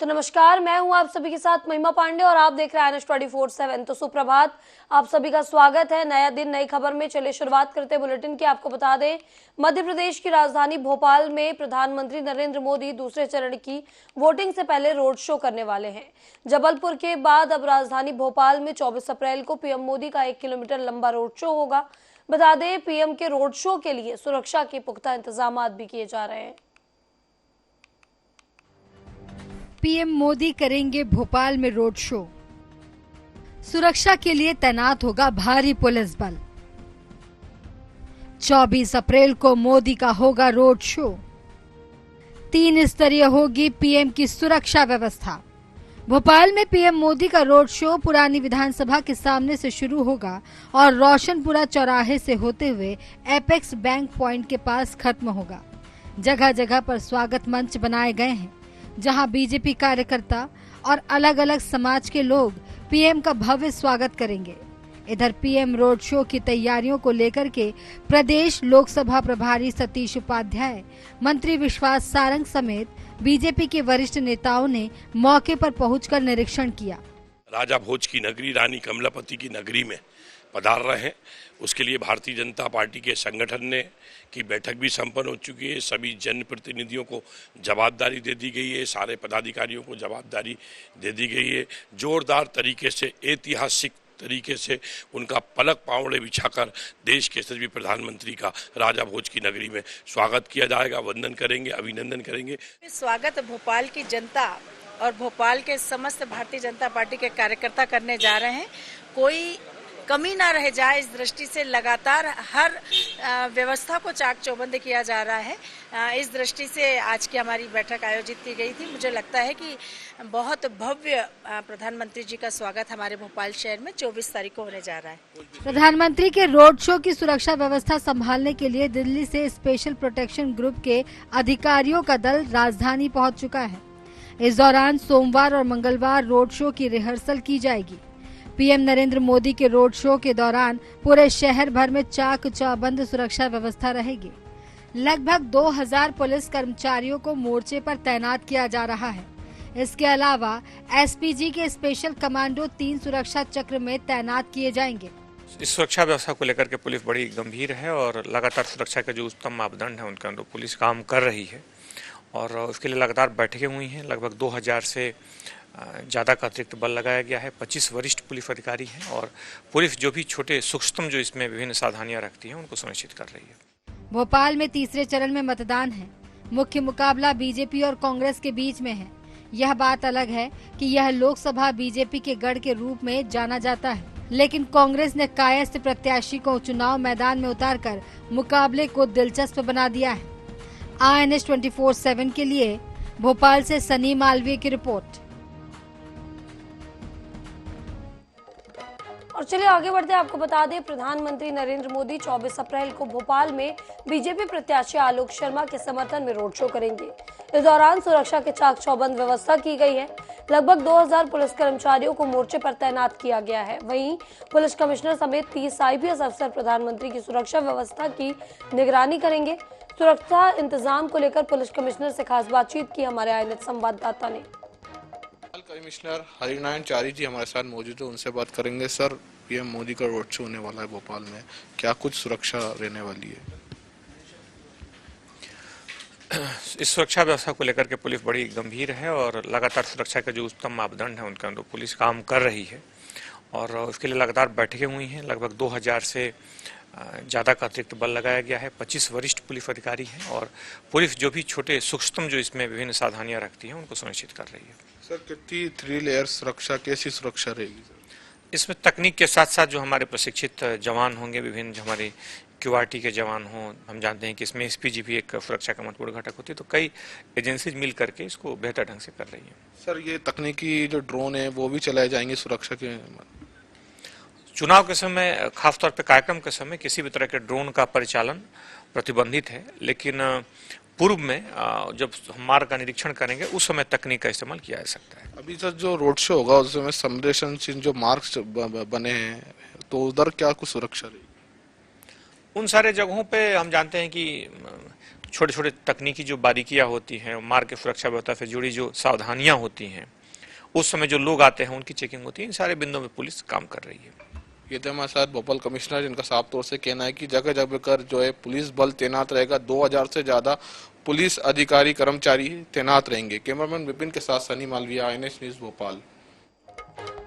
तो नमस्कार, मैं हूं आप सभी के साथ महिमा पांडे और आप देख रहे हैं NH24/7। तो सुप्रभात, आप सभी का स्वागत है। नया दिन नई खबर में चलिए शुरुआत करते हैं बुलेटिन की। आपको बता दें, मध्य प्रदेश की राजधानी भोपाल में प्रधानमंत्री नरेंद्र मोदी दूसरे चरण की वोटिंग से पहले रोड शो करने वाले हैं। जबलपुर के बाद अब राजधानी भोपाल में 24 अप्रैल को पीएम मोदी का 1 किलोमीटर लंबा रोड शो होगा। बता दें, पीएम के रोड शो के लिए सुरक्षा के पुख्ता इंतजाम भी किए जा रहे हैं। पीएम मोदी करेंगे भोपाल में रोड शो। सुरक्षा के लिए तैनात होगा भारी पुलिस बल। 24 अप्रैल को मोदी का होगा रोड शो। 3 स्तरीय होगी पीएम की सुरक्षा व्यवस्था। भोपाल में पीएम मोदी का रोड शो पुरानी विधानसभा के सामने से शुरू होगा और रोशनपुरा चौराहे से होते हुए एपेक्स बैंक पॉइंट के पास खत्म होगा। जगह जगह पर स्वागत मंच बनाए गए हैं, जहां बीजेपी कार्यकर्ता और अलग अलग समाज के लोग पीएम का भव्य स्वागत करेंगे। इधर पीएम रोड शो की तैयारियों को लेकर के प्रदेश लोकसभा प्रभारी सतीश उपाध्याय, मंत्री विश्वास सारंग समेत बीजेपी के वरिष्ठ नेताओं ने मौके पर पहुंचकर निरीक्षण किया। राजा भोज की नगरी, रानी कमलापति की नगरी में पधार रहे हैं। उसके लिए भारतीय जनता पार्टी के संगठन ने की बैठक भी संपन्न हो चुकी है। सभी जनप्रतिनिधियों को जवाबदारी दे दी गई है, सारे पदाधिकारियों को जवाबदारी दे दी गई है। जोरदार तरीके से, ऐतिहासिक तरीके से उनका पलक पावड़े बिछाकर देश के यशस्वी प्रधानमंत्री का राजा भोज की नगरी में स्वागत किया जाएगा। वंदन करेंगे, अभिनंदन करेंगे। स्वागत भोपाल की जनता और भोपाल के समस्त भारतीय जनता पार्टी के कार्यकर्ता करने जा रहे हैं। कोई कमी ना रह जाए, इस दृष्टि से लगातार हर व्यवस्था को चाक चौबंद किया जा रहा है। इस दृष्टि से आज की हमारी बैठक आयोजित की गई थी। मुझे लगता है कि बहुत भव्य प्रधानमंत्री जी का स्वागत हमारे भोपाल शहर में 24 तारीख को होने जा रहा है। प्रधानमंत्री के रोड शो की सुरक्षा व्यवस्था संभालने के लिए दिल्ली से स्पेशल प्रोटेक्शन ग्रुप के अधिकारियों का दल राजधानी पहुंच चुका है। इस दौरान सोमवार और मंगलवार रोड शो की रिहर्सल की जाएगी। पीएम नरेंद्र मोदी के रोड शो के दौरान पूरे शहर भर में चाक चौबंद सुरक्षा व्यवस्था रहेगी। लगभग 2000 पुलिस कर्मचारियों को मोर्चे पर तैनात किया जा रहा है। इसके अलावा एसपीजी के स्पेशल कमांडो 3 सुरक्षा चक्र में तैनात किए जाएंगे। इस सुरक्षा व्यवस्था को लेकर के पुलिस बड़ी गंभीर है और लगातार सुरक्षा के जो उच्चतम मापदंड है उनके अनुरूप पुलिस काम कर रही है और उसके लिए लगातार बैठकें हुई हैं। लगभग 2000 से ज़्यादा का अतिरिक्त बल लगाया गया है। 25 वरिष्ठ पुलिस अधिकारी हैं और पुलिस जो भी छोटे सूक्ष्म जो इसमें विभिन्न सावधानियां रखती हैं उनको सुनिश्चित कर रही है। भोपाल में तीसरे चरण में मतदान है। मुख्य मुकाबला बीजेपी और कांग्रेस के बीच में है। यह बात अलग है कि यह लोकसभा बीजेपी के गढ़ के रूप में जाना जाता है, लेकिन कांग्रेस ने कायस्थ प्रत्याशी को चुनाव मैदान में उतारकर मुकाबले को दिलचस्प बना दिया है। NH24/7 के लिए भोपाल से सनी मालवीय की रिपोर्ट। और चलिए आगे बढ़ते हैं। आपको बता दें, प्रधानमंत्री नरेंद्र मोदी 24 अप्रैल को भोपाल में बीजेपी प्रत्याशी आलोक शर्मा के समर्थन में रोड शो करेंगे। इस दौरान सुरक्षा के चाक चौबंद व्यवस्था की गई है। लगभग 2000 पुलिस कर्मचारियों को मोर्चे पर तैनात किया गया है। वहीं पुलिस कमिश्नर समेत 30 IPS अफसर प्रधानमंत्री की सुरक्षा व्यवस्था की निगरानी करेंगे। सुरक्षा इंतजाम को लेकर पुलिस कमिश्नर से खास बातचीत की हमारे INH संवाददाता ने। कमिश्नर हरिनारायण चारी जी हमारे साथ मौजूद है, उनसे बात करेंगे। सर, पीएम मोदी का रोड शो होने वाला है भोपाल में, क्या कुछ सुरक्षा रहने वाली है? इस सुरक्षा व्यवस्था को लेकर के पुलिस बड़ी गंभीर है और लगातार सुरक्षा के जो उच्चतम मापदंड है उनके अनुरूप पुलिस काम कर रही है और उसके लिए लगातार बैठकें हुई हैं। लगभग 2000 से ज़्यादा का अतिरिक्त बल लगाया गया है। 25 वरिष्ठ पुलिस अधिकारी हैं और पुलिस जो भी छोटे सूक्ष्म जो इसमें विभिन्न सावधानियां रखती हैं उनको सुनिश्चित कर रही है। सर, कितनी 3 लेयर सुरक्षा, कैसी सुरक्षा रहेगी? इसमें तकनीक के साथ साथ जो हमारे प्रशिक्षित जवान होंगे, विभिन्न जो हमारे QRT के जवान हों, हम जानते हैं कि इसमें SPG भी एक सुरक्षा का महत्वपूर्ण घटक होती है, तो कई एजेंसीज मिल करके इसको बेहतर ढंग से कर रही है। सर, ये तकनीकी जो ड्रोन है वो भी चलाए जाएंगे सुरक्षा के? चुनाव के समय, खासतौर पर कार्यक्रम के समय, किसी भी तरह के ड्रोन का परिचालन प्रतिबंधित है, लेकिन पूर्व में जब मार्ग का निरीक्षण करेंगे उस समय तकनीक का इस्तेमाल किया जा सकता है। अभी सर जो रोड शो होगा उस समय संप्रेषण चिन्ह जो मार्क्स बने हैं, तो उधर क्या कुछ सुरक्षा रहेगी? उन सारे जगहों पे हम जानते हैं कि छोटे छोटे तकनीकी जो बारीकियां होती हैं, मार्ग की सुरक्षा व्यवस्था से जुड़ी जो सावधानियां होती हैं, उस समय जो लोग आते हैं उनकी चेकिंग होती है। इन सारे बिंदुओं में पुलिस काम कर रही है। ये थे हमारे साथ भोपाल कमिश्नर, जिनका साफ तौर से कहना है कि जगह जगह कर जो है पुलिस बल तैनात रहेगा। 2000 से ज्यादा पुलिस अधिकारी कर्मचारी तैनात रहेंगे। कैमरामैन विपिन के साथ सनी मालविया, INS न्यूज भोपाल।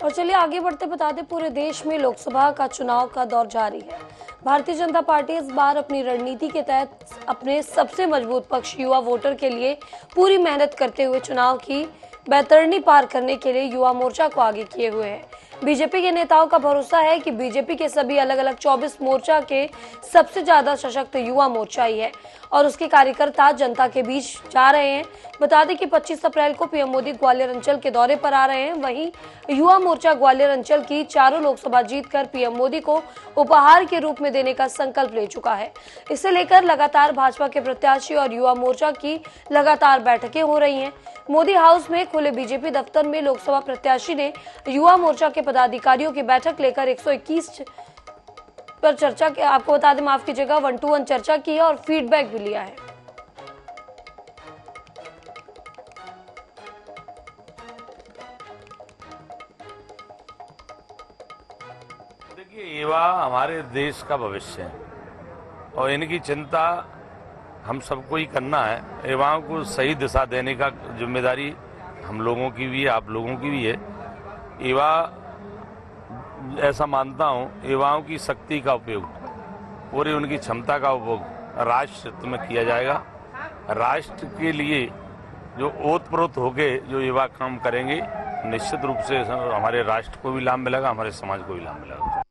और चलिए आगे बढ़ते बता दें, पूरे देश में लोकसभा का चुनाव का दौर जारी है। भारतीय जनता पार्टी इस बार अपनी रणनीति के तहत अपने सबसे मजबूत पक्ष युवा वोटर के लिए पूरी मेहनत करते हुए चुनाव की बैतरणी पार करने के लिए युवा मोर्चा को आगे किए हुए है। बीजेपी के नेताओं का भरोसा है कि बीजेपी के सभी अलग अलग 24 मोर्चा के सबसे ज्यादा सशक्त युवा मोर्चा ही है और उसके कार्यकर्ता जनता के बीच जा रहे हैं। बता दें कि 25 अप्रैल को पीएम मोदी ग्वालियर अंचल के दौरे पर आ रहे हैं। वहीं युवा मोर्चा ग्वालियर अंचल की चारों लोकसभा जीतकर पीएम मोदी को उपहार के रूप में देने का संकल्प ले चुका है। इसे लेकर लगातार भाजपा के प्रत्याशी और युवा मोर्चा की लगातार बैठकें हो रही हैं। मोदी हाउस में खुले बीजेपी दफ्तर में लोकसभा प्रत्याशी ने युवा मोर्चा के पदाधिकारियों की बैठक लेकर 121 पर चर्चा की, आपको बता दें, माफ कीजिएगा, 1-to-1 चर्चा की है और फीडबैक भी लिया है। देखिए, युवा हमारे देश का भविष्य है और इनकी चिंता हम सबको ही करना है। युवाओं को सही दिशा देने का जिम्मेदारी हम लोगों की भी है, आप लोगों की भी है। युवा, ऐसा मानता हूँ, युवाओं की शक्ति का उपयोग, पूरी उनकी क्षमता का उपयोग राष्ट्र में किया जाएगा। राष्ट्र के लिए जो ओतप्रोत होके जो युवा काम करेंगे, निश्चित रूप से हमारे राष्ट्र को भी लाभ मिलेगा, हमारे समाज को भी लाभ मिलेगा।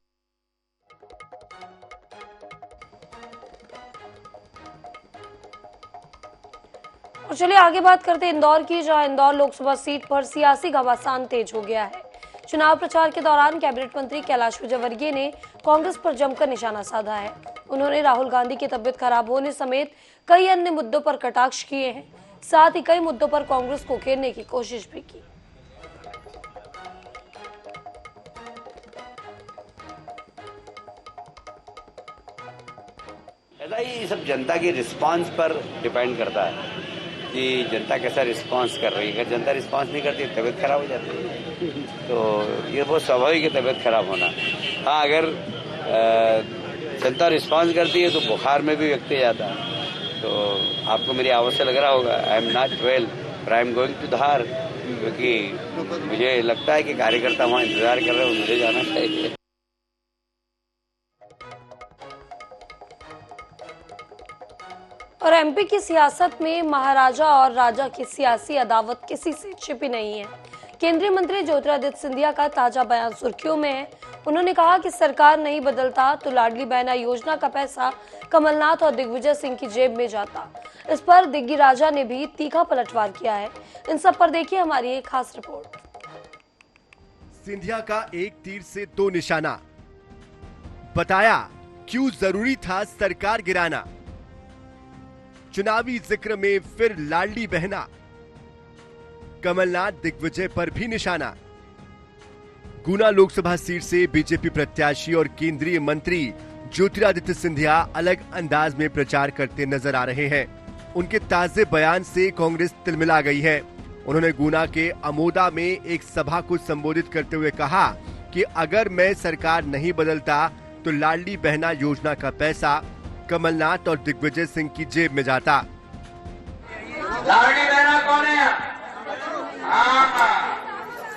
और चलिए आगे बात करते हैं इंदौर की, जहां इंदौर लोकसभा सीट पर सियासी घमासान तेज हो गया है। चुनाव प्रचार के दौरान कैबिनेट मंत्री कैलाश विजयवर्गीय ने कांग्रेस पर जमकर निशाना साधा है। उन्होंने राहुल गांधी की तबीयत खराब होने समेत कई अन्य मुद्दों पर कटाक्ष किए हैं। साथ ही कई मुद्दों पर कांग्रेस को घेरने की कोशिश भी की। ऐसा ही सब जनता की रिस्पांस पर डिपेंड करता है कि जनता कैसा रिस्पांस कर रही है। अगर जनता रिस्पांस नहीं करती तबीयत खराब हो जाती है, तो ये बहुत स्वाभाविक है तबीयत खराब होना। हाँ, अगर जनता रिस्पांस करती है तो बुखार में भी व्यक्ति जाता है। तो आपको मेरी आवाज़ से लग रहा होगा, I am not well but I am going to Dhar, क्योंकि मुझे लगता है कि कार्यकर्ता वहाँ इंतजार कर रहे हैं, मुझे जाना चाहिए। और एमपी की सियासत में महाराजा और राजा की सियासी अदावत किसी से छिपी नहीं है। केंद्रीय मंत्री ज्योतिरादित्य सिंधिया का ताजा बयान सुर्खियों में है। उन्होंने कहा कि सरकार नहीं बदलता तो लाडली बहना योजना का पैसा कमलनाथ और दिग्विजय सिंह की जेब में जाता। इस पर दिग्गी राजा ने भी तीखा पलटवार किया है। इन सब पर देखिए हमारी एक खास रिपोर्ट। सिंधिया का एक तीर से दो निशाना, बताया क्यों जरूरी था सरकार गिराना। चुनावी जिक्र में फिर लाडली बहना, कमलनाथ दिग्विजय पर भी निशाना। गुना लोकसभा सीट से बीजेपी प्रत्याशी और केंद्रीय मंत्री ज्योतिरादित्य सिंधिया अलग अंदाज में प्रचार करते नजर आ रहे हैं। उनके ताजे बयान से कांग्रेस तिलमिला गई है। उन्होंने गुना के अमोदा में एक सभा को संबोधित करते हुए कहा कि अगर मैं सरकार नहीं बदलता तो लाडली बहना योजना का पैसा कमलनाथ और दिग्विजय सिंह की जेब में जाता। लाडली बहना कौन है?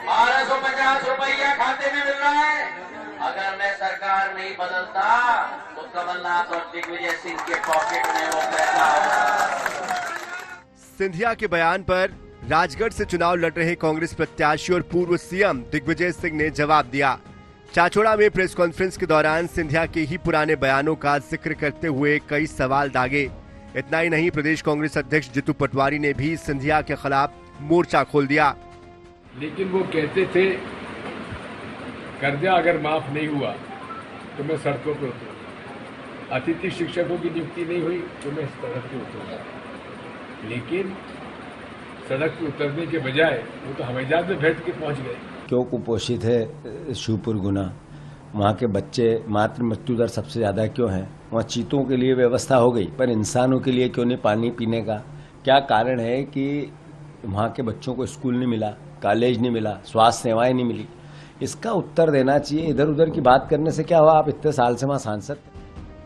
1250 रुपया खाते में मिल रहा है। अगर मैं सरकार नहीं बदलता तो कमलनाथ और दिग्विजय सिंह के पॉकेट में वो पैसा होगा। सिंधिया के बयान पर राजगढ़ से चुनाव लड़ रहे कांग्रेस प्रत्याशी और पूर्व सीएम दिग्विजय सिंह ने जवाब दिया। चाचौड़ा में प्रेस कॉन्फ्रेंस के दौरान सिंधिया के ही पुराने बयानों का जिक्र करते हुए कई सवाल दागे। इतना ही नहीं, प्रदेश कांग्रेस अध्यक्ष जितू पटवारी ने भी सिंधिया के खिलाफ मोर्चा खोल दिया। लेकिन वो कहते थे कर्जा अगर माफ नहीं हुआ तो मैं सड़कों पर उतरूंगा, अतिथि शिक्षकों की नियुक्ति नहीं हुई तो मैं सड़क पर उतरूंगा। लेकिन सड़क पर उतरने के बजाय वो तो हवाई जहाज में बैठ के पहुंच गए। क्यों कुपोषित है शिवपुर गुना, वहाँ के बच्चे मातृ मृत्यु दर सबसे ज़्यादा क्यों है, वहाँ चीतों के लिए व्यवस्था हो गई पर इंसानों के लिए क्यों नहीं पानी पीने का? क्या कारण है कि वहाँ के बच्चों को स्कूल नहीं मिला, कॉलेज नहीं मिला, स्वास्थ्य सेवाएं नहीं मिली? इसका उत्तर देना चाहिए। इधर उधर की बात करने से क्या हुआ, आप इतने साल से वहाँ सांसद।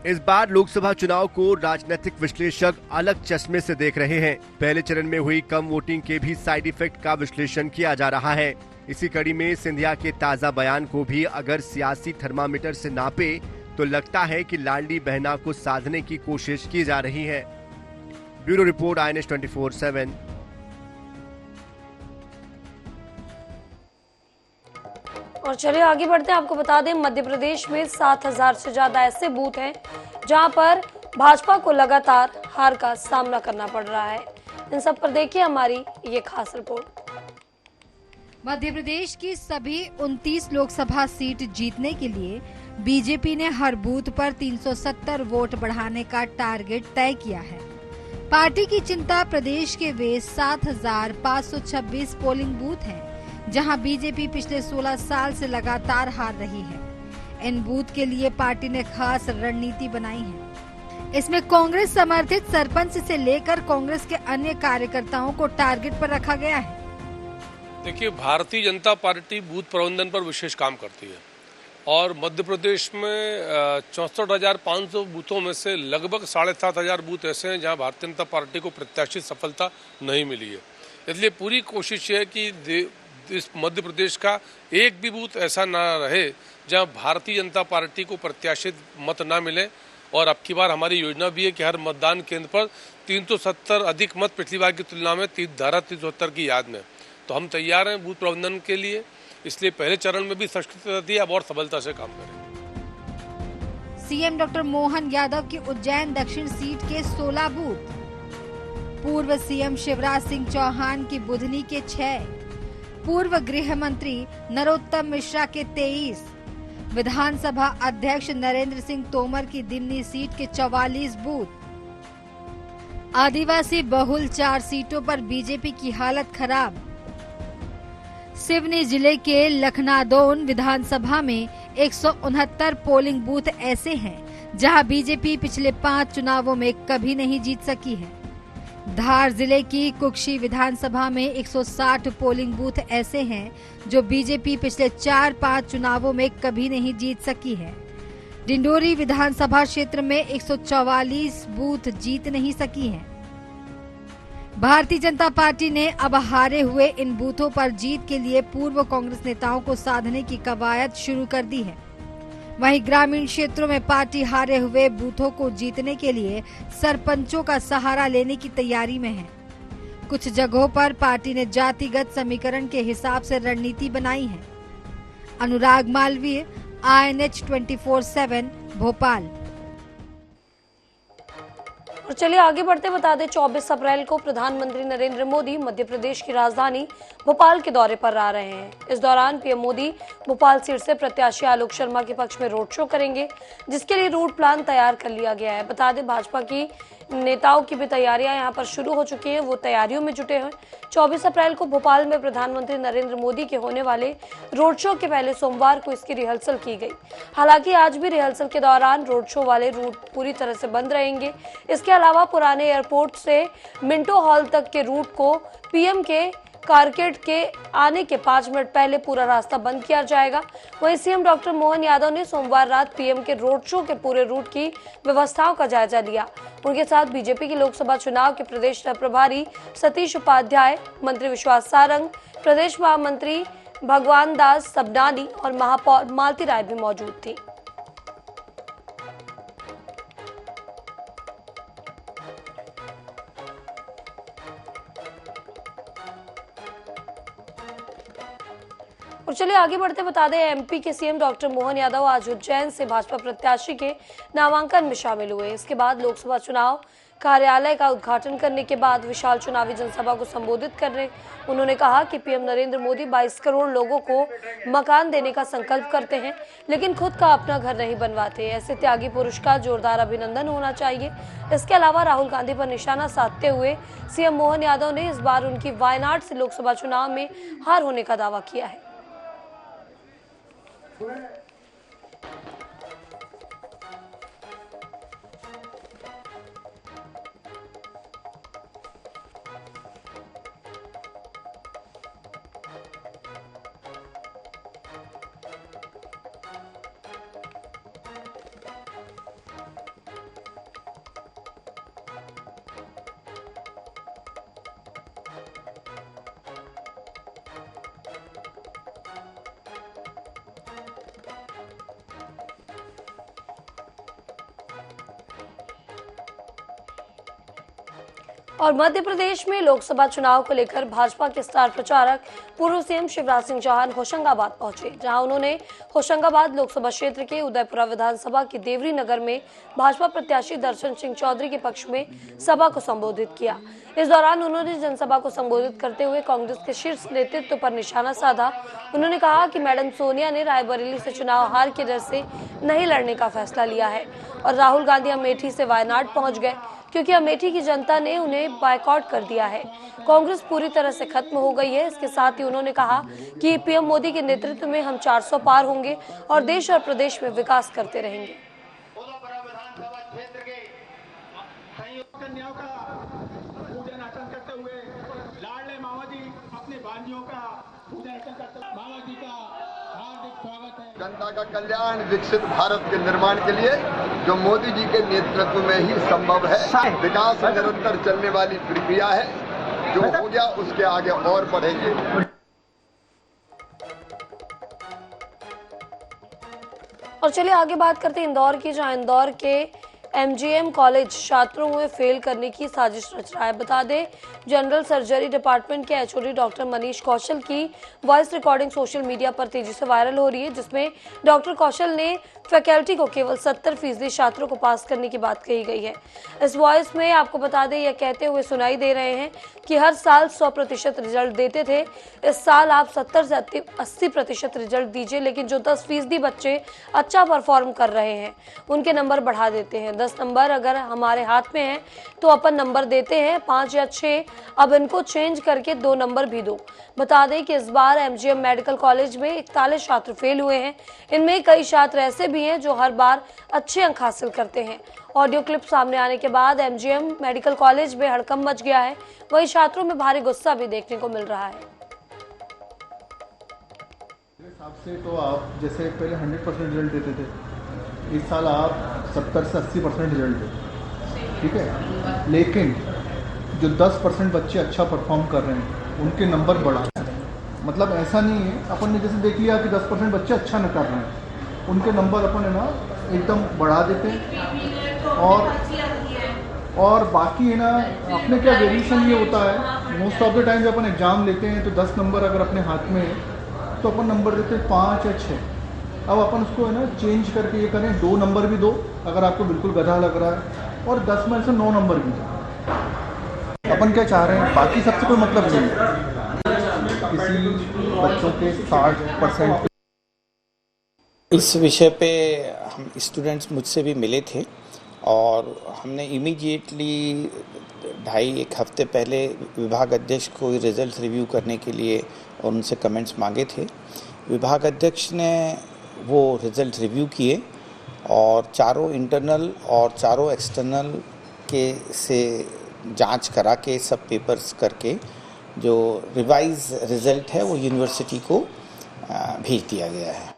इस बार लोकसभा चुनाव को राजनीतिक विश्लेषक अलग चश्मे से देख रहे हैं। पहले चरण में हुई कम वोटिंग के भी साइड इफेक्ट का विश्लेषण किया जा रहा है। इसी कड़ी में सिंधिया के ताजा बयान को भी अगर सियासी थर्मामीटर से नापे तो लगता है कि लाडली बहना को साधने की कोशिश की जा रही है। Bureau report, INS 24/7। और चलिए आगे बढ़ते हैं। आपको बता दें, मध्य प्रदेश में 7000 से ज्यादा ऐसे बूथ हैं जहां पर भाजपा को लगातार हार का सामना करना पड़ रहा है। इन सब पर देखिए हमारी ये खास रिपोर्ट। मध्य प्रदेश की सभी 29 लोकसभा सीट जीतने के लिए बीजेपी ने हर बूथ पर 370 वोट बढ़ाने का टारगेट तय किया है। पार्टी की चिंता प्रदेश के वे 7526 पोलिंग बूथ हैं, जहां बीजेपी पिछले 16 साल से लगातार हार रही है। इन बूथ के लिए पार्टी ने खास रणनीति बनाई है। इसमें कांग्रेस समर्थित सरपंच से लेकर कांग्रेस के अन्य कार्यकर्ताओं को टारगेट पर रखा गया है। देखिए, भारतीय जनता पार्टी बूथ प्रबंधन पर विशेष काम करती है और मध्य प्रदेश में 64,500 बूथों में से लगभग 7,500 बूथ ऐसे हैं जहां भारतीय जनता पार्टी को प्रत्याशित सफलता नहीं मिली है। इसलिए पूरी कोशिश है कि इस मध्य प्रदेश का एक भी बूथ ऐसा ना रहे जहां भारतीय जनता पार्टी को प्रत्याशित मत ना मिले। और अब की बार हमारी योजना भी है कि हर मतदान केंद्र पर 370 अधिक मत पिछली बार की तुलना में धारा 370 की याद में। तो हम तैयार हैं बूथ प्रबंधन के लिए, इसलिए पहले चरण में भी संस्कृति दी, अब और सबलता से काम करें। सीएम डॉक्टर मोहन यादव की उज्जैन दक्षिण सीट के 16 बूथ, पूर्व सीएम शिवराज सिंह चौहान की बुधनी के 6, पूर्व गृह मंत्री नरोत्तम मिश्रा के 23, विधानसभा अध्यक्ष नरेंद्र सिंह तोमर की दिमनी सीट के 44 बूथ। आदिवासी बहुल 4 सीटों पर बीजेपी की हालत खराब। सिवनी जिले के लखनादौन विधानसभा में 169 पोलिंग बूथ ऐसे हैं जहां बीजेपी पिछले 5 चुनावों में कभी नहीं जीत सकी है। धार जिले की कुक्षी विधानसभा में 160 पोलिंग बूथ ऐसे हैं जो बीजेपी पिछले 4-5 चुनावों में कभी नहीं जीत सकी है। डिंडोरी विधानसभा क्षेत्र में 144 बूथ जीत नहीं सकी है। भारतीय जनता पार्टी ने अब हारे हुए इन बूथों पर जीत के लिए पूर्व कांग्रेस नेताओं को साधने की कवायद शुरू कर दी है। वहीं ग्रामीण क्षेत्रों में पार्टी हारे हुए बूथों को जीतने के लिए सरपंचों का सहारा लेने की तैयारी में है। कुछ जगहों पर पार्टी ने जातिगत समीकरण के हिसाब से रणनीति बनाई है। अनुराग मालवीय, INH 24/7 भोपाल। और चलिए आगे बढ़ते बता दें, 24 अप्रैल को प्रधानमंत्री नरेंद्र मोदी मध्य प्रदेश की राजधानी भोपाल के दौरे पर आ रहे हैं। इस दौरान पीएम मोदी भोपाल सीट से प्रत्याशी आलोक शर्मा के पक्ष में रोड शो करेंगे, जिसके लिए रूट प्लान तैयार कर लिया गया है। बता दें, भाजपा की नेताओं की भी तैयारियां यहां पर शुरू हो चुकी हैं, वो तैयारियों में जुटे हैं। 24 अप्रैल को भोपाल में प्रधानमंत्री नरेंद्र मोदी के होने वाले रोड शो के पहले सोमवार को इसकी रिहर्सल की गई। हालांकि आज भी रिहर्सल के दौरान रोड शो वाले रूट पूरी तरह से बंद रहेंगे। इसके अलावा पुराने एयरपोर्ट से मिंटो हॉल तक के रूट को पीएम के कारकेड के आने के 5 मिनट पहले पूरा रास्ता बंद किया जाएगा। वहीं सीएम डॉक्टर मोहन यादव ने सोमवार रात पीएम के रोड शो के पूरे रूट की व्यवस्थाओं का जायजा लिया। उनके साथ बीजेपी की लोकसभा चुनाव के प्रदेश प्रभारी सतीश उपाध्याय, मंत्री विश्वास सारंग, प्रदेश महामंत्री भगवान दास सबनानी और महापौर मालती राय भी मौजूद थी। और चलिए आगे बढ़ते बता दें, एमपी के सीएम डॉक्टर मोहन यादव आज उज्जैन से भाजपा प्रत्याशी के नामांकन में शामिल हुए। इसके बाद लोकसभा चुनाव कार्यालय का उद्घाटन करने के बाद विशाल चुनावी जनसभा को संबोधित कर रहे उन्होंने कहा कि पीएम नरेंद्र मोदी 22 करोड़ लोगों को मकान देने का संकल्प करते हैं, लेकिन खुद का अपना घर नहीं बनवाते। ऐसे त्यागी पुरुष का जोरदार अभिनंदन होना चाहिए। इसके अलावा राहुल गांधी पर निशाना साधते हुए सीएम मोहन यादव ने इस बार उनकी वायनाड से लोकसभा चुनाव में हार होने का दावा किया है। और मध्य प्रदेश में लोकसभा चुनाव को लेकर भाजपा के स्टार प्रचारक पूर्व सीएम शिवराज सिंह चौहान होशंगाबाद पहुंचे, जहां उन्होंने होशंगाबाद लोकसभा क्षेत्र के उदयपुरा विधानसभा के देवरी नगर में भाजपा प्रत्याशी दर्शन सिंह चौधरी के पक्ष में सभा को संबोधित किया। इस दौरान उन्होंने जनसभा को संबोधित करते हुए कांग्रेस के शीर्ष नेतृत्व पर निशाना साधा। उन्होंने कहा कि मैडम सोनिया ने रायबरेली से चुनाव हार के डर से नहीं लड़ने का फैसला लिया है और राहुल गांधी अमेठी से वायनाड पहुंच गए क्योंकि अमेठी की जनता ने उन्हें बायकॉट कर दिया है। कांग्रेस पूरी तरह से खत्म हो गई है। इसके साथ ही उन्होंने कहा कि पीएम मोदी के नेतृत्व में हम 400 पार होंगे और देश और प्रदेश में विकास करते रहेंगे। जनता का कल्याण, विकसित भारत के निर्माण के लिए जो मोदी जी के नेतृत्व में ही संभव है। विकास निरंतर चलने वाली प्रक्रिया है, जो हो गया उसके आगे और बढ़ेंगे। और चलिए आगे बात करते हैं इंदौर की, जहां इंदौर के एमजीएम कॉलेज छात्रों में फेल करने की साजिश रच रहा है। बता दें, जनरल सर्जरी डिपार्टमेंट के एचओडी डॉक्टर मनीष कौशल की वॉइस रिकॉर्डिंग सोशल मीडिया पर तेजी से वायरल हो रही है, जिसमें डॉक्टर कौशल ने फैकल्टी को केवल 70% छात्रों को पास करने की बात कही गई है। इस वॉइस में आपको बता दें, यह कहते हुए सुनाई दे रहे हैं कि हर साल 100% रिजल्ट देते थे, इस साल आप 70 से 80% रिजल्ट दीजिए, लेकिन जो 10% बच्चे अच्छा परफॉर्म कर रहे हैं उनके नंबर बढ़ा देते हैं। 10 नंबर अगर हमारे हाथ में है तो अपन नंबर देते हैं 5 या 6, अब इनको चेंज करके 2 नंबर भी दो। बता दें कि इस बार एमजीएम मेडिकल कॉलेज में 41 छात्र फेल हुए हैं। इनमें कई छात्र ऐसे भी हैं जो हर बार अच्छे अंक हासिल करते हैं। ऑडियो क्लिप सामने आने के बाद एमजीएम मेडिकल कॉलेज में हड़कंप मच गया है। वहीं छात्रों में भारी गुस्सा भी देखने को मिल रहा है। हिसाब से तो आप जैसे पहले 100% रिजल्ट देते थे, इस साल आप 70 से 80% रिजल्ट देते, ठीक है, लेकिन जो 10% बच्चे अच्छा परफॉर्म कर रहे हैं उनके नंबर बढ़ा रहे हैं। मतलब ऐसा नहीं है, अपन ने जैसे देख लिया कि 10% बच्चे अच्छा न कर रहे हैं, उनके नंबर अपन है ना एकदम बढ़ा देते हैं। और बाकी है ना, अपने क्या वेरिएशन ये होता है, मोस्ट ऑफ द टाइम जब अपन एग्ज़ाम लेते हैं तो 10 नंबर अगर अपने हाथ में है तो अपन नंबर देते हैं 5 या 6। अब अपन उसको है ना चेंज करके ये करें, 2 नंबर भी दो अगर आपको बिल्कुल गधा लग रहा है, और 10 में से 9 नंबर भी दो। अपन क्या चाह रहे हैं, बाकी सबसे कोई मतलब नहीं है। किसी बच्चों के 60% इस विषय पे हम स्टूडेंट्स मुझसे भी मिले थे और हमने इमीडिएटली 2.5-1 हफ्ते पहले विभाग अध्यक्ष को रिजल्ट रिव्यू करने के लिए और उनसे कमेंट्स मांगे थे। विभाग अध्यक्ष ने वो रिजल्ट रिव्यू किए और चारों इंटरनल और चारों एक्सटर्नल के से जांच करा के सब पेपर्स करके जो रिवाइज रिजल्ट है वो यूनिवर्सिटी को भेज दिया गया है।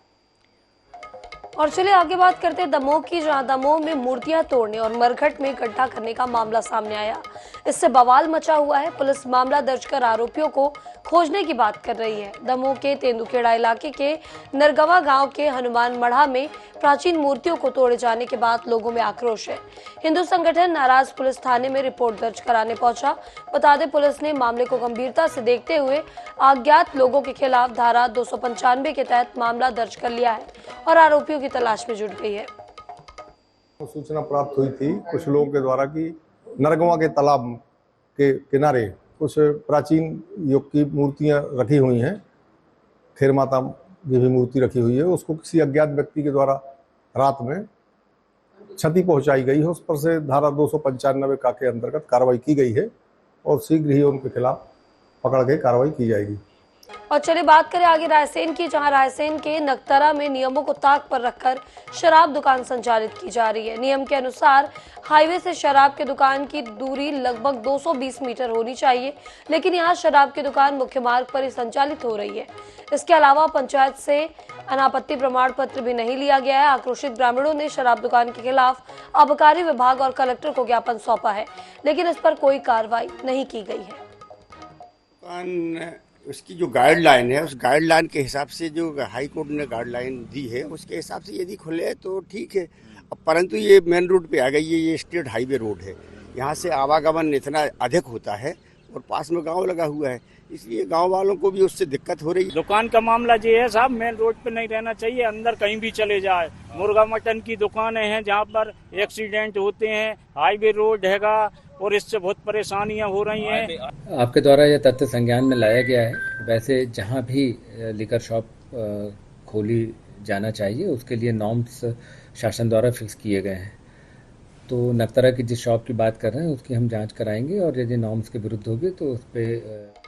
और चलिए आगे बात करते हैं दमोह की, जहां दमोह में मूर्तियां तोड़ने और मरघट में गड्ढा करने का मामला सामने आया। इससे बवाल मचा हुआ है। पुलिस मामला दर्ज कर आरोपियों को खोजने की बात कर रही है। दमोह के तेंदुखेड़ा इलाके के नरगवा गांव के हनुमान मढ़ा में प्राचीन मूर्तियों को तोड़े जाने के बाद लोगों में आक्रोश है। हिंदू संगठन नाराज पुलिस थाने में रिपोर्ट दर्ज कराने पहुंचा। बता दें, पुलिस ने मामले को गंभीरता से देखते हुए अज्ञात लोगों के खिलाफ धारा 295 के तहत मामला दर्ज कर लिया है और आरोपियों की तलाश में जुट गई है। सूचना प्राप्त हुई थी कुछ लोगों के द्वारा कि नरगवा के तालाब के किनारे कुछ प्राचीन युग की मूर्तियां रखी हुई हैं, खेर माता की भी मूर्ति रखी हुई है, उसको किसी अज्ञात व्यक्ति के द्वारा रात में क्षति पहुंचाई गई है। उस पर से धारा 295 का के अंतर्गत कार्रवाई की गई है और शीघ्र ही उनके खिलाफ पकड़ के कार्रवाई की जाएगी। और चलिए बात करें आगे रायसेन की, जहां रायसेन के नगतरा में नियमों को ताक पर रखकर शराब दुकान संचालित की जा रही है। नियम के अनुसार हाईवे से शराब की दुकान की दूरी लगभग 220 मीटर होनी चाहिए, लेकिन यहां शराब की दुकान मुख्य मार्ग पर ही संचालित हो रही है। इसके अलावा पंचायत से अनापत्ति प्रमाण पत्र भी नहीं लिया गया है। आक्रोशित ग्रामीणों ने शराब दुकान के खिलाफ आबकारी विभाग और कलेक्टर को ज्ञापन सौंपा है, लेकिन इस पर कोई कार्रवाई नहीं की गई है। उसकी जो गाइडलाइन है, उस गाइडलाइन के हिसाब से जो हाई कोर्ट ने गाइडलाइन दी है उसके हिसाब से यदि खुले तो ठीक है, परंतु ये मेन रोड पे आ गई है, ये स्टेट हाईवे रोड है, यहाँ से आवागमन इतना अधिक होता है और पास में गांव लगा हुआ है, इसलिए गांव वालों को भी उससे दिक्कत हो रही है। दुकान का मामला ये है साहब, मेन रोड पे नहीं रहना चाहिए, अंदर कहीं भी चले जाए। मुर्गा मटन की दुकानें हैं जहाँ पर एक्सीडेंट होते हैं, हाईवे रोड हैगा और इससे बहुत परेशानियां हो रही हैं। आपके द्वारा यह तथ्य संज्ञान में लाया गया है। वैसे जहाँ भी लिकर शॉप खोली जाना चाहिए उसके लिए नॉर्म्स शासन द्वारा फिक्स किए गए हैं। तो नक्तरा की जिस शॉप की बात कर रहे हैं उसकी हम जांच कराएंगे और यदि नॉर्म्स के विरुद्ध होगी तो उस पर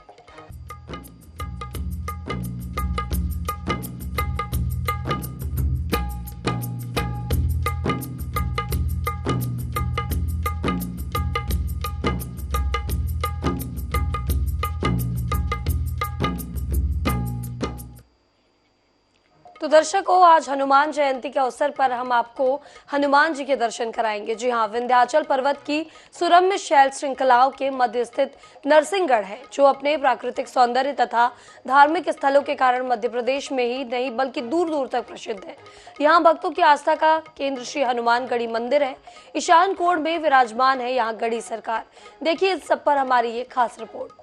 तो दर्शकों, आज हनुमान जयंती के अवसर पर हम आपको हनुमान जी के दर्शन कराएंगे। जी हाँ, विंध्याचल पर्वत की सुरम्य शैल श्रृंखलाओं के मध्य स्थित नरसिंहगढ़ है, जो अपने प्राकृतिक सौंदर्य तथा धार्मिक स्थलों के कारण मध्य प्रदेश में ही नहीं बल्कि दूर दूर तक प्रसिद्ध है। यहाँ भक्तों की आस्था का केंद्र श्री हनुमान गढ़ी मंदिर है। ईशान कोण में विराजमान है यहाँ गढ़ी सरकार। देखिए इस सब पर हमारी ये खास रिपोर्ट।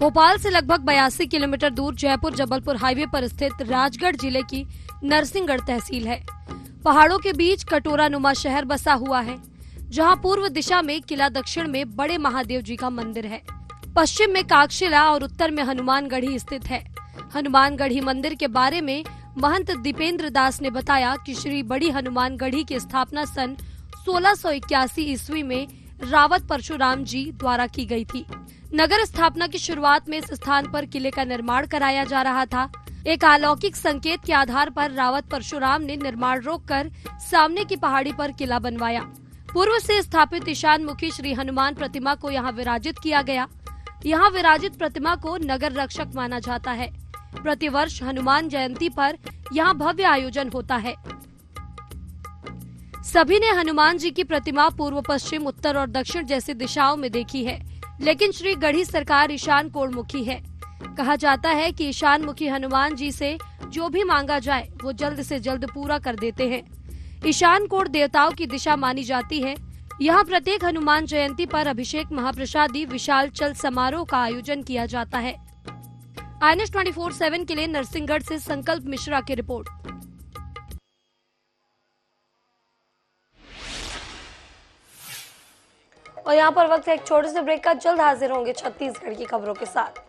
भोपाल से लगभग 82 किलोमीटर दूर जयपुर जबलपुर हाईवे पर स्थित राजगढ़ जिले की नरसिंहगढ़ तहसील है। पहाड़ों के बीच कटोरा नुमा शहर बसा हुआ है, जहां पूर्व दिशा में किला, दक्षिण में बड़े महादेव जी का मंदिर है, पश्चिम में काकशिला और उत्तर में हनुमान गढ़ी स्थित है। हनुमान गढ़ी मंदिर के बारे में महंत दीपेंद्र दास ने बताया कि श्री बड़ी हनुमान गढ़ी की स्थापना सन 1681 ईस्वी में रावत परशुराम जी द्वारा की गई थी। नगर स्थापना की शुरुआत में इस स्थान पर किले का निर्माण कराया जा रहा था। एक अलौकिक संकेत के आधार पर रावत परशुराम ने निर्माण रोककर सामने की पहाड़ी पर किला बनवाया। पूर्व से स्थापित ईशान मुखी श्री हनुमान प्रतिमा को यहाँ विराजित किया गया। यहाँ विराजित प्रतिमा को नगर रक्षक माना जाता है। प्रतिवर्ष हनुमान जयंती पर यहाँ भव्य आयोजन होता है। सभी ने हनुमान जी की प्रतिमा पूर्व, पश्चिम, उत्तर और दक्षिण जैसी दिशाओं में देखी है, लेकिन श्री गढ़ी सरकार ईशान कोणमुखी है। कहा जाता है कि ईशान मुखी हनुमान जी से जो भी मांगा जाए वो जल्द से जल्द पूरा कर देते हैं। ईशान कोण देवताओं की दिशा मानी जाती है। यहाँ प्रत्येक हनुमान जयंती पर अभिषेक, महाप्रसादी, विशाल चल समारोह का आयोजन किया जाता है। INS 24/7 के लिए नरसिंहगढ़ से संकल्प मिश्रा की रिपोर्ट। और यहाँ पर वक्त है एक छोटे से ब्रेक का। जल्द हाजिर होंगे छत्तीसगढ़ की खबरों के साथ।